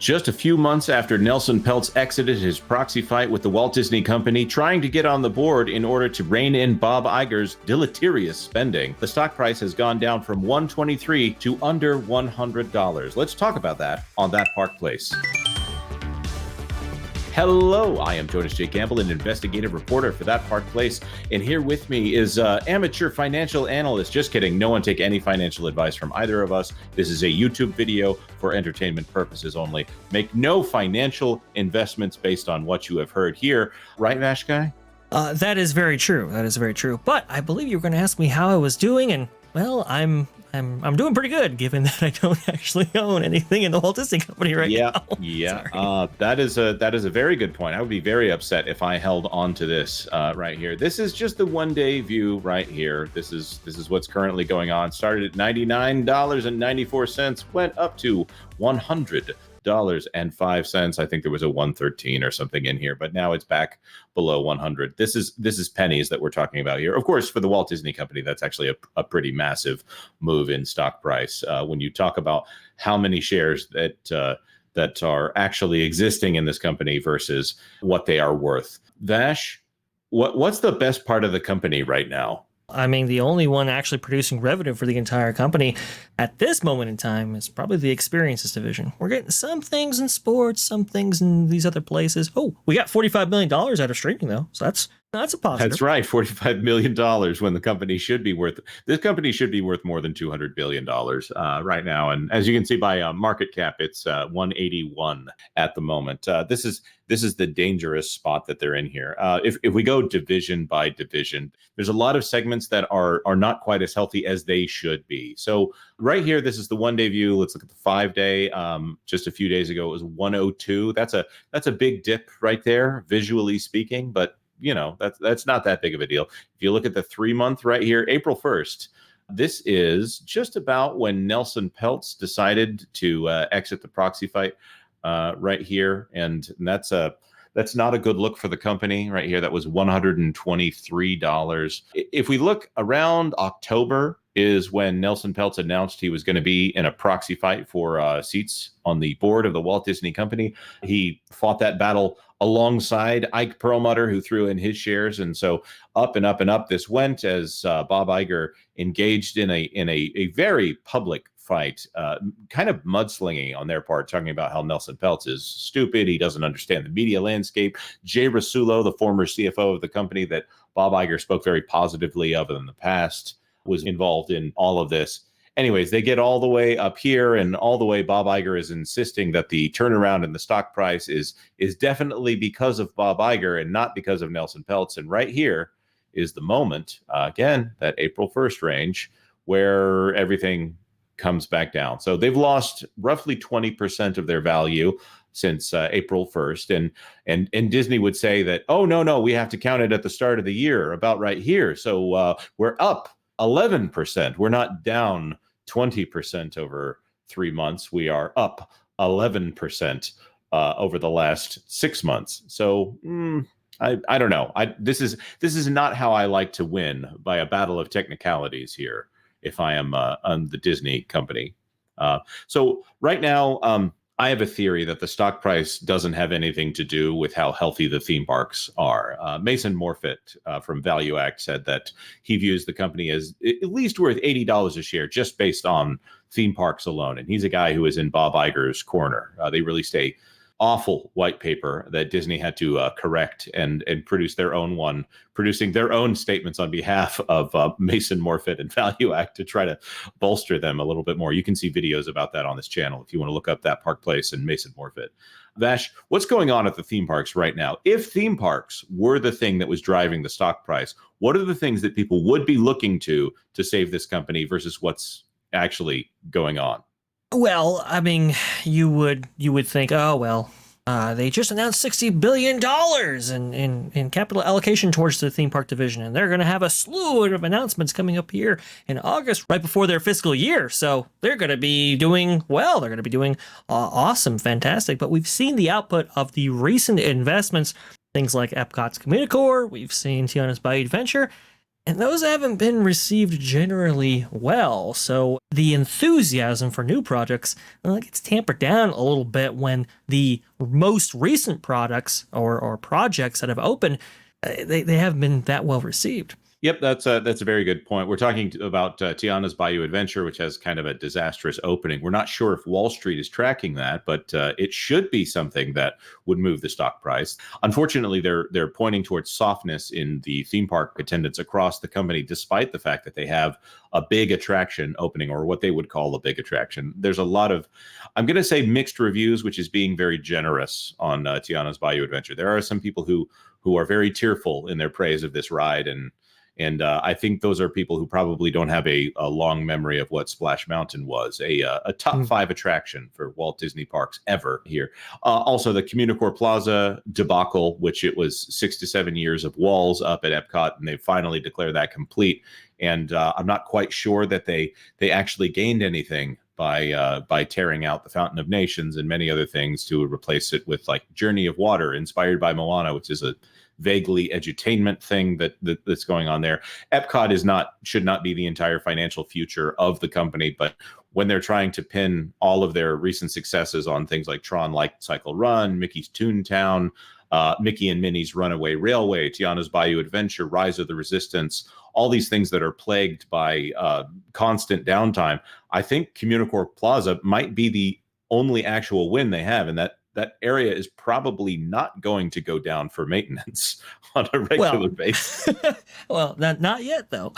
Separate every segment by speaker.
Speaker 1: Just a few months after Nelson Peltz exited his proxy fight with the Walt Disney Company, trying to get on the board in order to rein in Bob Iger's deleterious spending, the stock price has gone down from $123 to under $100. Let's talk about that on That Park Place. Hello, I am Jonas J. Campbell, an investigative reporter for That Park Place, and here with me is amateur financial analyst. Just kidding, no one take any financial advice from either of us. This is a YouTube video for entertainment purposes only. Make no financial investments based on what you have heard here. Right, Vash Guy?
Speaker 2: That is very true. That is very true. But I believe you were going to ask me how I was doing, and well, I'm doing pretty good, given that I don't actually own anything in the Walt Disney Company right now.
Speaker 1: Yeah. That is a very good point. I would be very upset if I held on to this right here. This is just the one-day view right here. This is what's currently going on. Started at $99.94, went up to $100.05. I think there was a 113 or something in here, but now it's back below 100. This is pennies that we're talking about here. Of course, for the Walt Disney Company, that's actually a pretty massive move in stock price. When you talk about how many shares that are actually existing in this company versus what they are worth. Vash, what's the best part of the company right now?
Speaker 2: I mean, the only one actually producing revenue for the entire company at this moment in time is probably the experiences division. We're getting some things in sports, some things in these other places. Oh, we got $45 million out of streaming, though. So that's a positive.
Speaker 1: That's right. $45 million when the company should be worth, this company should be worth more than $200 billion right now. And as you can see by market cap, it's 181 at the moment. This is the dangerous spot that they're in here. If we go division by division, there's a lot of segments that are not quite as healthy as they should be. So right here, this is the one-day view. Let's look at the 5-day. Just a few days ago, it was 102. That's a big dip right there, visually speaking, but you know, that's not that big of a deal. If you look at the 3-month right here, April 1st, this is just about when Nelson Peltz decided to exit the proxy fight right here. And that's not a good look for the company right here. That was $123. If we look around October is when Nelson Peltz announced he was going to be in a proxy fight for seats on the board of the Walt Disney Company. He fought that battle alongside Ike Perlmutter, who threw in his shares. And so up and up and up this went as Bob Iger engaged in a very public fight, kind of mudslinging on their part, talking about how Nelson Peltz is stupid. He doesn't understand the media landscape. Jay Rasulo, the former CFO of the company that Bob Iger spoke very positively of in the past, was involved in all of this. Anyways, they get all the way up here, and all the way Bob Iger is insisting that the turnaround in the stock price is definitely because of Bob Iger and not because of Nelson Peltz. And right here is the moment, again, that April 1st range, where everything comes back down. So they've lost roughly 20% of their value since April 1st. And Disney would say that, oh, no, we have to count it at the start of the year, about right here. So we're up 11%. We're not down 20% over 3 months. We are up 11% over the last 6 months. So I don't know. This is not how I like to win, by a battle of technicalities here, if I am on the Disney company. So right now, I have a theory that the stock price doesn't have anything to do with how healthy the theme parks are. Mason Morfitt from Value Act said that he views the company as at least worth $80 a share just based on theme parks alone. And he's a guy who is in Bob Iger's corner. They released a awful white paper that Disney had to correct and produce their own one, producing their own statements on behalf of Mason Morfitt and Value Act to try to bolster them a little bit more. You can see videos about that on this channel if you want to look up That Park Place and Mason Morfitt. Vash, what's going on at the theme parks right now? If theme parks were the thing that was driving the stock price, what are the things that people would be looking to save this company versus what's actually going on?
Speaker 2: Well, I mean, you would think, oh, well, they just announced $60 billion in capital allocation towards the theme park division, and they're going to have a slew of announcements coming up here in August, right before their fiscal year. So they're going to be doing well. They're going to be doing awesome, fantastic. But we've seen the output of the recent investments, things like Epcot's Communicore. We've seen Tiana's Bayou Adventure. And those haven't been received generally well. So the enthusiasm for new projects gets tampered down a little bit when the most recent products or projects that have opened, they haven't been that well received.
Speaker 1: Yep, that's a very good point. We're talking about Tiana's Bayou Adventure, which has kind of a disastrous opening. We're not sure if Wall Street is tracking that, but it should be something that would move the stock price. Unfortunately, they're pointing towards softness in the theme park attendance across the company, despite the fact that they have a big attraction opening, or what they would call a big attraction. There's a lot of, I'm going to say, mixed reviews, which is being very generous on Tiana's Bayou Adventure. There are some people who are very tearful in their praise of this ride, and I think those are people who probably don't have a long memory of what Splash Mountain was, a top 5 attraction for Walt Disney Parks ever here. Also, the Communicore Plaza debacle, which it was 6 to 7 years of walls up at Epcot, and they finally declared that complete. And I'm not quite sure that they actually gained anything by tearing out the Fountain of Nations and many other things to replace it with like Journey of Water, inspired by Moana, which is a vaguely edutainment thing that's going on there. Epcot should not be the entire financial future of the company, but when they're trying to pin all of their recent successes on things like Tron Light Cycle Run, Mickey's Toontown, Mickey and Minnie's Runaway Railway, Tiana's Bayou Adventure, Rise of the Resistance, all these things that are plagued by constant downtime, I think Communicore Plaza might be the only actual win they have, and that area is probably not going to go down for maintenance on a regular basis.
Speaker 2: Well, not yet though.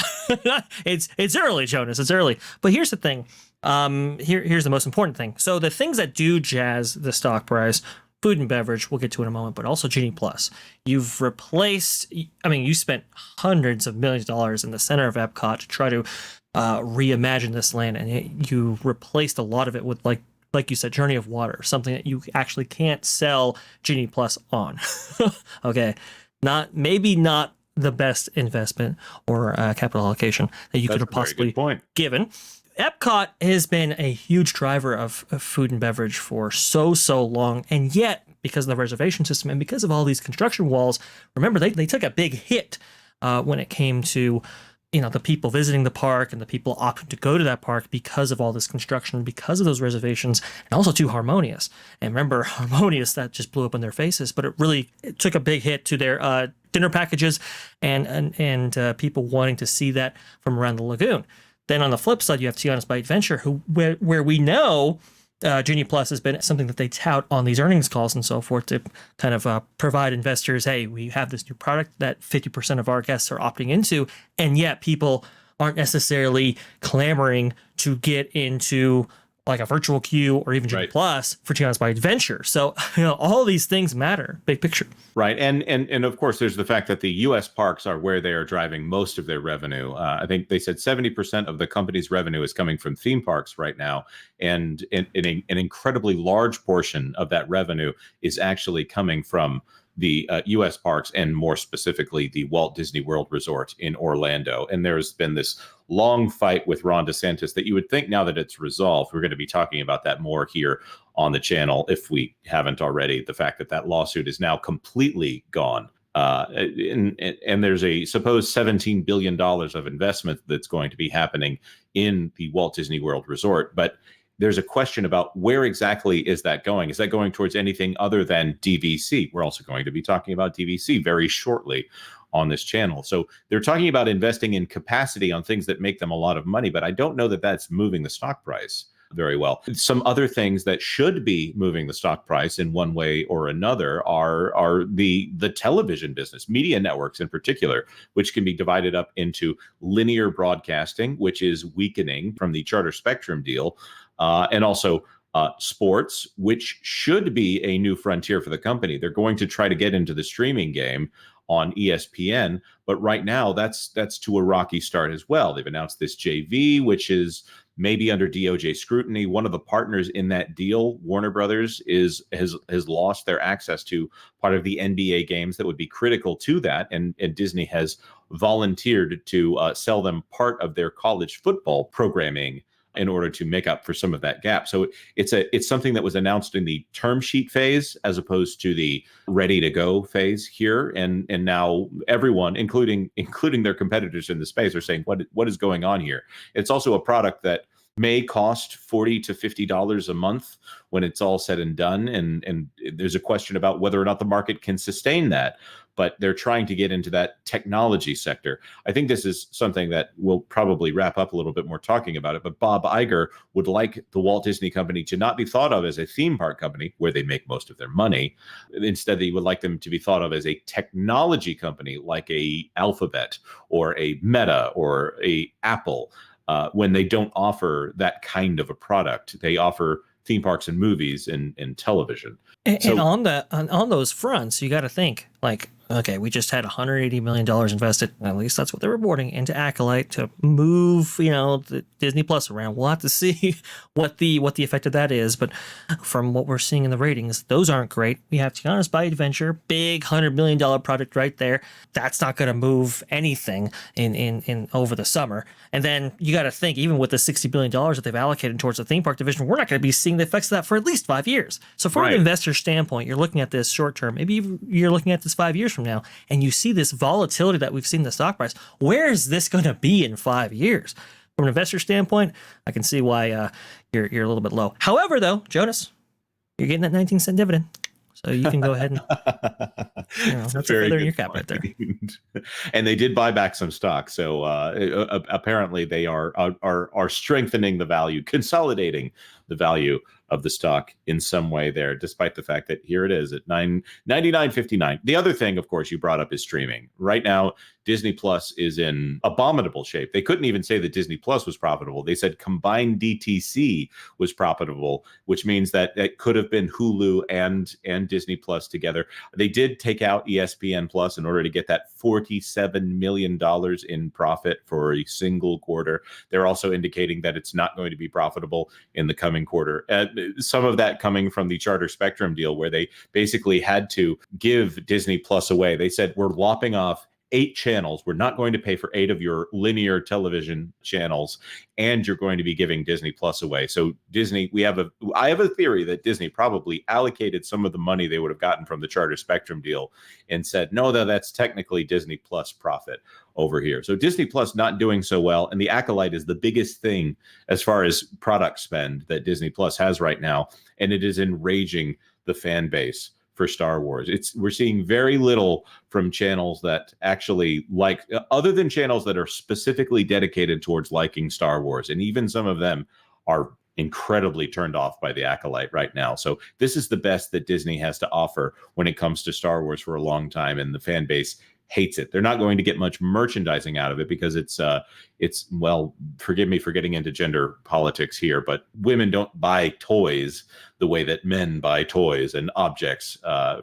Speaker 2: It's early, Jonas. It's early. But here's the thing. Here's the most important thing. So the things that do jazz the stock price, food and beverage, we'll get to in a moment, but also Genie Plus. You've replaced, you spent hundreds of millions of dollars in the center of Epcot to try to reimagine this land, and you replaced a lot of it with like you said, Journey of Water, something that you actually can't sell Genie Plus on. Okay, maybe not the best investment or capital allocation that you could have possibly given. Epcot has been a huge driver of food and beverage for so long, and yet because of the reservation system and because of all these construction walls, remember they took a big hit when it came to the people visiting the park and the people opting to go to that park because of all this construction, because of those reservations, and also to Harmonious. And remember, Harmonious, that just blew up in their faces, but it took a big hit to their dinner packages and people wanting to see that from around the lagoon. Then on the flip side, you have Tiana's Bayou Adventure, where we know Genie Plus has been something that they tout on these earnings calls and so forth to kind of provide investors, hey, we have this new product that 50% of our guests are opting into, and yet people aren't necessarily clamoring to get into like a virtual queue or even Genie Plus for Tiana's Bayou Adventure. So all these things matter, big picture.
Speaker 1: Right, and of course, there's the fact that the U.S. parks are where they are driving most of their revenue. I think they said 70% of the company's revenue is coming from theme parks right now, and an incredibly large portion of that revenue is actually coming from the U.S. parks, and more specifically, the Walt Disney World Resort in Orlando. And there's been this long fight with Ron DeSantis that you would think now that it's resolved, we're going to be talking about that more here on the channel, if we haven't already, the fact that lawsuit is now completely gone. And there's a supposed $17 billion of investment that's going to be happening in the Walt Disney World Resort. But there's a question about where exactly is that going? Is that going towards anything other than DVC? We're also going to be talking about DVC very shortly on this channel. So they're talking about investing in capacity on things that make them a lot of money, but I don't know that that's moving the stock price very well. Some other things that should be moving the stock price in one way or another are the television business, media networks in particular, which can be divided up into linear broadcasting, which is weakening from the Charter Spectrum deal, and also sports, which should be a new frontier for the company. They're going to try to get into the streaming game on ESPN, but right now that's to a rocky start as well. They've announced this JV, which is maybe under DOJ scrutiny. One of the partners in that deal, Warner Brothers, has lost their access to part of the NBA games that would be critical to that, and Disney has volunteered to sell them part of their college football programming in order to make up for some of that gap. So it's something that was announced in the term sheet phase as opposed to the ready to go phase here. And now everyone, including their competitors in the space, are saying what is going on here. It's also a product that may cost $40 to $50 a month when it's all said and done. And there's a question about whether or not the market can sustain that. But they're trying to get into that technology sector. I think this is something that we'll probably wrap up a little bit more talking about it. But Bob Iger would like the Walt Disney Company to not be thought of as a theme park company where they make most of their money. Instead, he would like them to be thought of as a technology company like a Alphabet or a Meta or a Apple. When they don't offer that kind of a product, they offer theme parks and movies and television.
Speaker 2: And on those fronts, you got to think like, okay, we just had $180 million invested, at least that's what they're reporting, into Acolyte to move, the Disney Plus around. We'll have to see what the effect of that is. But from what we're seeing in the ratings, those aren't great. We have Tiana's By Adventure, big $100 million project right there. That's not going to move anything in over the summer. And then you got to think, even with the $60 billion that they've allocated towards the theme park division, we're not going to be seeing the effects of that for at least 5 years. So from an investor standpoint, you're looking at this short term, maybe you're looking at this 5 years from now, and you see this volatility that we've seen in the stock price. Where is this going to be in 5 years? From an investor standpoint, I can see why you're a little bit low. However, though, Jonas, you're getting that 19-cent dividend. So you can go ahead and that's a feather in your cap right there.
Speaker 1: And they did buy back some stock. So apparently they are strengthening the value, consolidating the value of the stock in some way there, despite the fact that here it is at $99.59. The other thing, of course, you brought up is streaming. Right now, Disney Plus is in abominable shape. They couldn't even say that Disney Plus was profitable. They said combined DTC was profitable, which means that it could have been Hulu and Disney Plus together. They did take out ESPN Plus in order to get that $47 million in profit for a single quarter. They're also indicating that it's not going to be profitable in the coming quarter. Some of that coming from the Charter Spectrum deal, where they basically had to give Disney Plus away. They said, we're lopping off 8 channels. We're not going to pay for 8 of your linear television channels, and you're going to be giving Disney Plus away. So Disney, I have a theory that Disney probably allocated some of the money they would have gotten from the Charter Spectrum deal and said, no, that's technically Disney Plus profit over here. So Disney Plus not doing so well, and the Acolyte is the biggest thing as far as product spend that Disney Plus has right now, and it is enraging the fan base for Star Wars. We're seeing very little from channels that actually like, other than channels that are specifically dedicated towards liking Star Wars, and even some of them are incredibly turned off by the Acolyte right now. So this is the best that Disney has to offer when it comes to Star Wars for a long time, and the fan base hates it. They're not going to get much merchandising out of it because it's well, forgive me for getting into gender politics here, but women don't buy toys the way that men buy toys and objects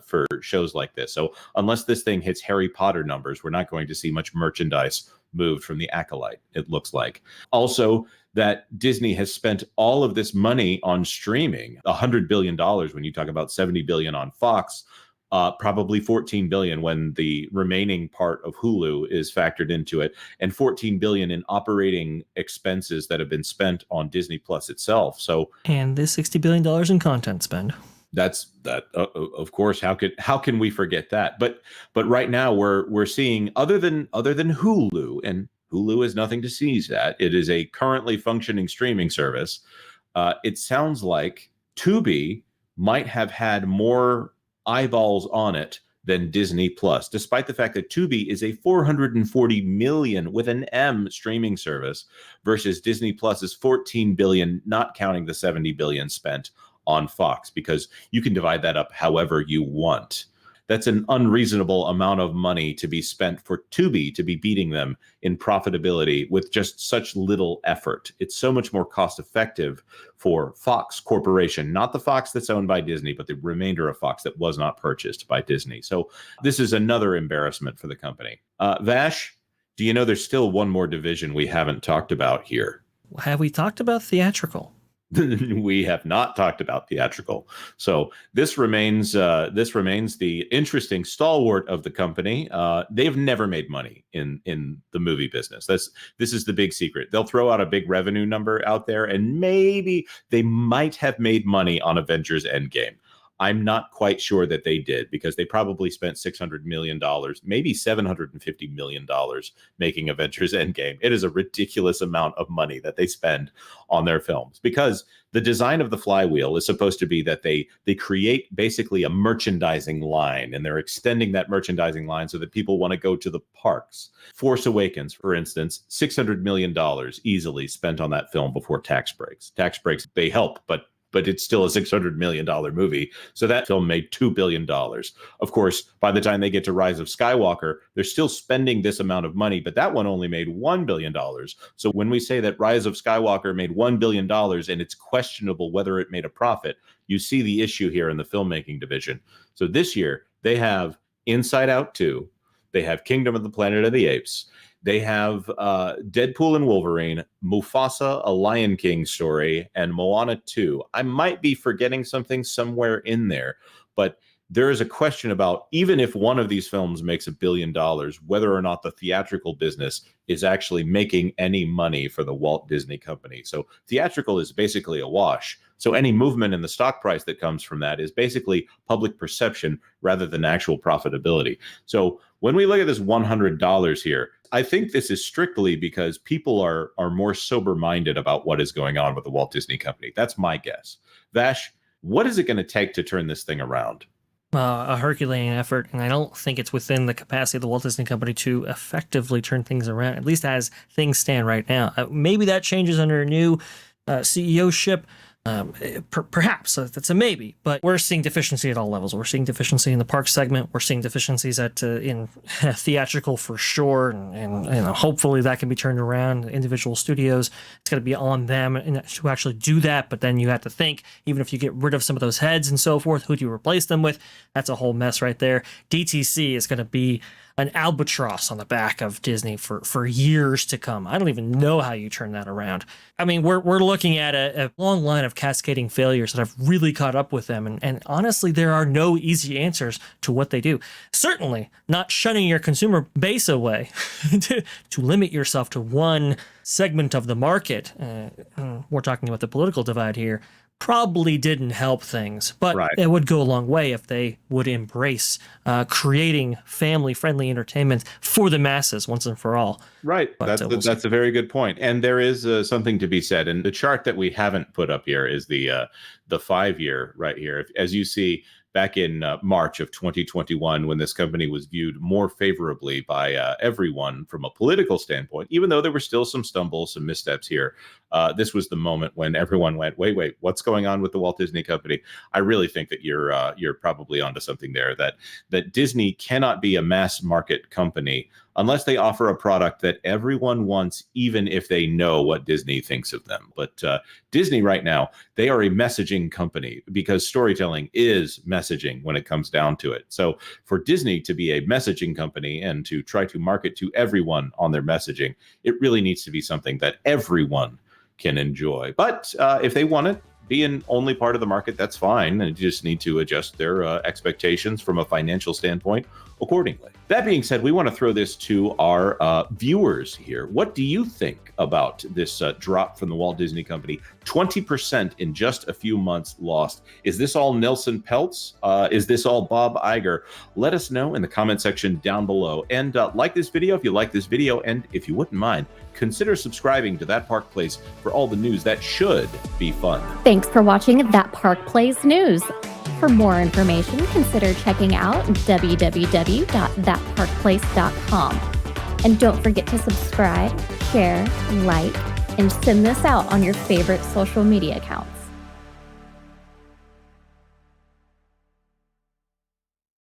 Speaker 1: for shows like this. So unless this thing hits Harry Potter numbers, we're not going to see much merchandise moved from the Acolyte, it looks like. Also, that Disney has spent all of this money on streaming, $100 billion when you talk about $70 billion on Fox, probably $14 billion when the remaining part of Hulu is factored into it, and $14 billion in operating expenses that have been spent on Disney Plus itself. So, and
Speaker 2: this $60 billion in content spend.
Speaker 1: That's of course. How can we forget that? But right now we're seeing other than Hulu, and Hulu is nothing to sneeze at. It is a currently functioning streaming service. It sounds like Tubi might have had more eyeballs on it than Disney Plus, despite the fact that Tubi is a 440 million with an M streaming service versus Disney Plus is 14 billion, not counting the 70 billion spent on Fox, because you can divide that up however you want. That's an unreasonable amount of money to be spent for Tubi to be beating them in profitability with just such little effort. It's so much more cost effective for Fox Corporation, not the Fox that's owned by Disney, but the remainder of Fox that was not purchased by Disney. So this is another embarrassment for the company. Vash, do you know there's still one more division we haven't talked about here?
Speaker 2: Have we talked about theatrical?
Speaker 1: We have not talked about theatrical. So this remains the interesting stalwart of the company. They've never made money in the movie business. This is the big secret. They'll throw out a big revenue number out there, and maybe they might have made money on Avengers Endgame. I'm not quite sure that they did, because they probably spent $600 million, maybe $750 million making Avengers Endgame. It is a ridiculous amount of money that they spend on their films, because the design of the flywheel is supposed to be that they create basically a merchandising line, and they're extending that merchandising line so that people want to go to the parks. Force Awakens, for instance, $600 million easily spent on that film before tax breaks. Tax breaks, they help, but it's still a $600 million movie. So that film made $2 billion. Of course, by the time they get to Rise of Skywalker, they're still spending this amount of money, but that one only made $1 billion. So when we say that Rise of Skywalker made $1 billion and it's questionable whether it made a profit, you see the issue here in the filmmaking division. So this year, they have Inside Out 2, they have Kingdom of the Planet of the Apes, they have Deadpool and Wolverine, Mufasa, a Lion King story, and Moana 2. I might be forgetting something somewhere in there, but there is a question about, even if one of these films makes $1 billion, whether or not the theatrical business is actually making any money for the Walt Disney Company. So theatrical is basically a wash. So any movement in the stock price that comes from that is basically public perception rather than actual profitability. So when we look at this $100 here, I think this is strictly because people are more sober-minded about what is going on with the Walt Disney Company. That's my guess. Vash, what is it going to take to turn this thing around?
Speaker 2: A Herculean effort, and I don't think it's within the capacity of the Walt Disney Company to effectively turn things around, at least as things stand right now. Maybe that changes under a new CEO-ship. Perhaps that's a maybe, but we're seeing deficiency at all levels. We're seeing deficiency in the park segment. We're seeing deficiencies in theatrical for sure, and hopefully that can be turned around. Individual studios, it's going to be on them to actually do that. But then you have to think, even if you get rid of some of those heads and so forth, who do you replace them with? That's a whole mess right there. DTC is going to be an albatross on the back of Disney for years to come. I don't even know how you turn that around. I mean, we're looking at a long line of cascading failures that have really caught up with them. And honestly, there are no easy answers to what they do. Certainly not shunning your consumer base away to limit yourself to one segment of the market. We're talking about the political divide here. Probably didn't help things, but it would go a long way if they would embrace creating family-friendly entertainment for the masses once and for all.
Speaker 1: Right. But, that's a very good point. And there is something to be said. And the chart that we haven't put up here is the 5-year right here. As you see, back in March of 2021, when this company was viewed more favorably by everyone from a political standpoint, even though there were still some stumbles, some missteps here, this was the moment when everyone went, wait, what's going on with the Walt Disney Company? I really think that you're probably onto something there, that Disney cannot be a mass market company unless they offer a product that everyone wants, even if they know what Disney thinks of them. But Disney right now, they are a messaging company, because storytelling is messaging when it comes down to it. So for Disney to be a messaging company and to try to market to everyone on their messaging, it really needs to be something that everyone can enjoy. But if they want it, be an only part of the market, that's fine. And you just need to adjust their expectations from a financial standpoint accordingly. That being said, we want to throw this to our viewers here. What do you think about this drop from the Walt Disney Company? 20% in just a few months lost. Is this all Nelson Peltz? Is this all Bob Iger? Let us know in the comment section down below. And like this video if you like this video. And if you wouldn't mind, consider subscribing to That Park Place for all the news that should be fun.
Speaker 3: Thanks for watching That Park Place News. For more information, consider checking out www.thatparkplace.com. And don't forget to subscribe, share, like, and send this out on your favorite social media accounts.